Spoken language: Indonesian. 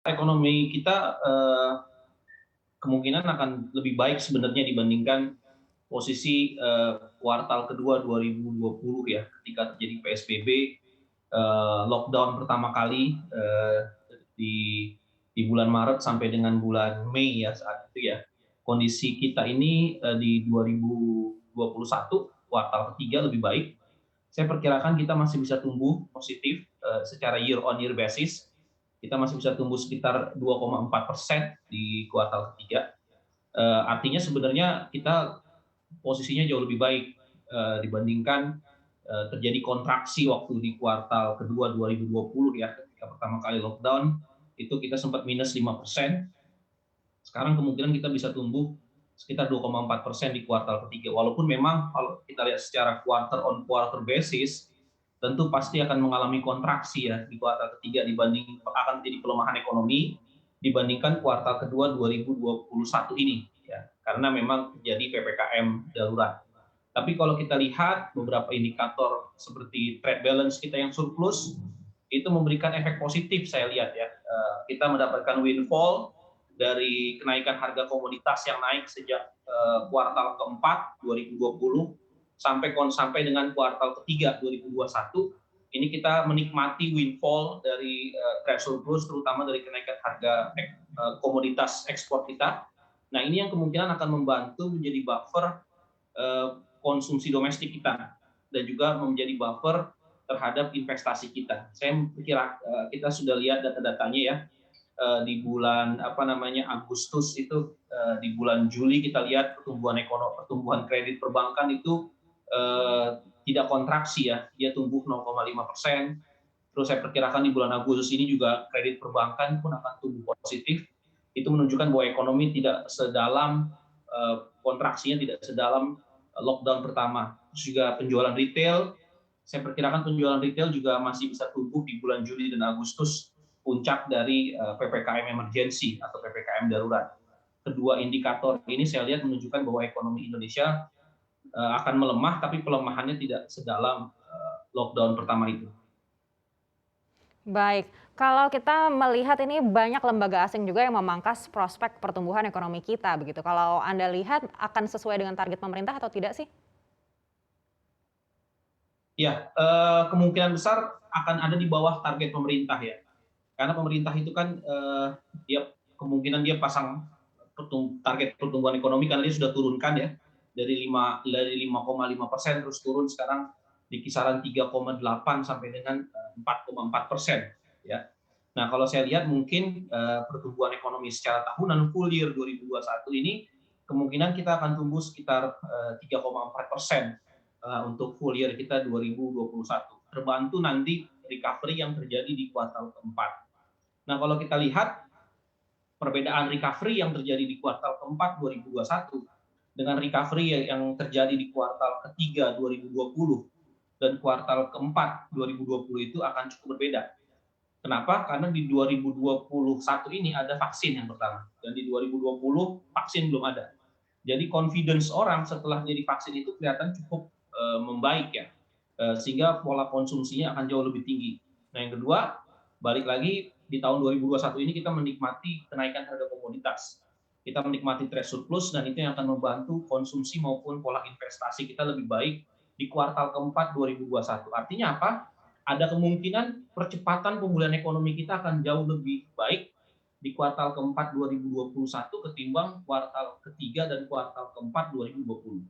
Ekonomi kita kemungkinan akan lebih baik sebenarnya dibandingkan posisi kuartal kedua 2020 ya, ketika terjadi PSBB, lockdown pertama kali di bulan Maret sampai dengan bulan Mei ya saat itu ya. Kondisi kita ini di 2021 kuartal ketiga lebih baik. Saya perkirakan kita masih bisa tumbuh positif secara year on year basis. Kita masih bisa tumbuh sekitar 2,4% di kuartal ketiga. Artinya sebenarnya kita posisinya jauh lebih baik dibandingkan terjadi kontraksi waktu di kuartal kedua 2020 ya, ketika pertama kali lockdown itu kita sempat minus 5%. Sekarang kemungkinan kita bisa tumbuh sekitar 2,4% di kuartal ketiga. Walaupun memang kalau kita lihat secara quarter on quarter basis, tentu pasti akan mengalami kontraksi ya di kuartal ketiga dibanding akan terjadi pelemahan ekonomi dibandingkan kuartal kedua 2021 ini ya. Karena memang terjadi PPKM darurat. Tapi kalau kita lihat beberapa indikator seperti trade balance kita yang surplus, itu memberikan efek positif saya lihat ya. Kita mendapatkan windfall dari kenaikan harga komoditas yang naik sejak kuartal keempat 2020 sampai dengan kuartal ketiga 2021. Ini kita menikmati windfall dari trade surplus, terutama dari kenaikan harga komoditas ekspor kita. Nah ini yang kemungkinan akan membantu menjadi buffer konsumsi domestik kita dan juga menjadi buffer terhadap investasi kita. Saya kira kita sudah lihat data-datanya ya di bulan Agustus itu, di bulan Juli kita lihat pertumbuhan kredit perbankan itu tidak kontraksi ya, dia tumbuh 0,5%. Terus saya perkirakan di bulan Agustus ini juga kredit perbankan pun akan tumbuh positif. Itu menunjukkan bahwa ekonomi tidak sedalam kontraksinya tidak sedalam lockdown pertama. Terus juga penjualan retail, saya perkirakan penjualan retail juga masih bisa tumbuh di bulan Juli dan Agustus, puncak dari PPKM emergency atau PPKM darurat. Kedua indikator ini saya lihat menunjukkan bahwa ekonomi Indonesia akan melemah, tapi pelemahannya tidak sedalam lockdown pertama itu. Baik, kalau kita melihat ini banyak lembaga asing juga yang memangkas prospek pertumbuhan ekonomi kita begitu. Kalau Anda lihat akan sesuai dengan target pemerintah atau tidak sih? Ya, kemungkinan besar akan ada di bawah target pemerintah ya. Karena pemerintah itu kan dia kemungkinan dia pasang target pertumbuhan ekonomi karena dia sudah turunkan ya dari 5,5% terus turun sekarang di kisaran 3,8 sampai dengan 4,4% ya. Nah kalau saya lihat mungkin pertumbuhan ekonomi secara tahunan full year 2021 ini kemungkinan kita akan tumbuh sekitar 3,4% untuk full year kita 2021. Terbantu nanti recovery yang terjadi di kuartal keempat. Nah kalau kita lihat perbedaan recovery yang terjadi di kuartal keempat 2021 dengan recovery yang terjadi di kuartal ketiga 2020 dan kuartal keempat 2020 itu akan cukup berbeda. Kenapa? Karena di 2021 ini ada vaksin yang pertama dan di 2020 vaksin belum ada. Jadi confidence orang setelah jadi vaksin itu kelihatan cukup membaik ya, sehingga pola konsumsinya akan jauh lebih tinggi. Nah yang kedua, balik lagi di tahun 2021 ini kita menikmati kenaikan harga komoditas. Kita menikmati trade surplus dan itu yang akan membantu konsumsi maupun pola investasi kita lebih baik di kuartal keempat 2021. Artinya apa? Ada kemungkinan percepatan pemulihan ekonomi kita akan jauh lebih baik di kuartal keempat 2021 ketimbang kuartal ketiga dan kuartal keempat 2020.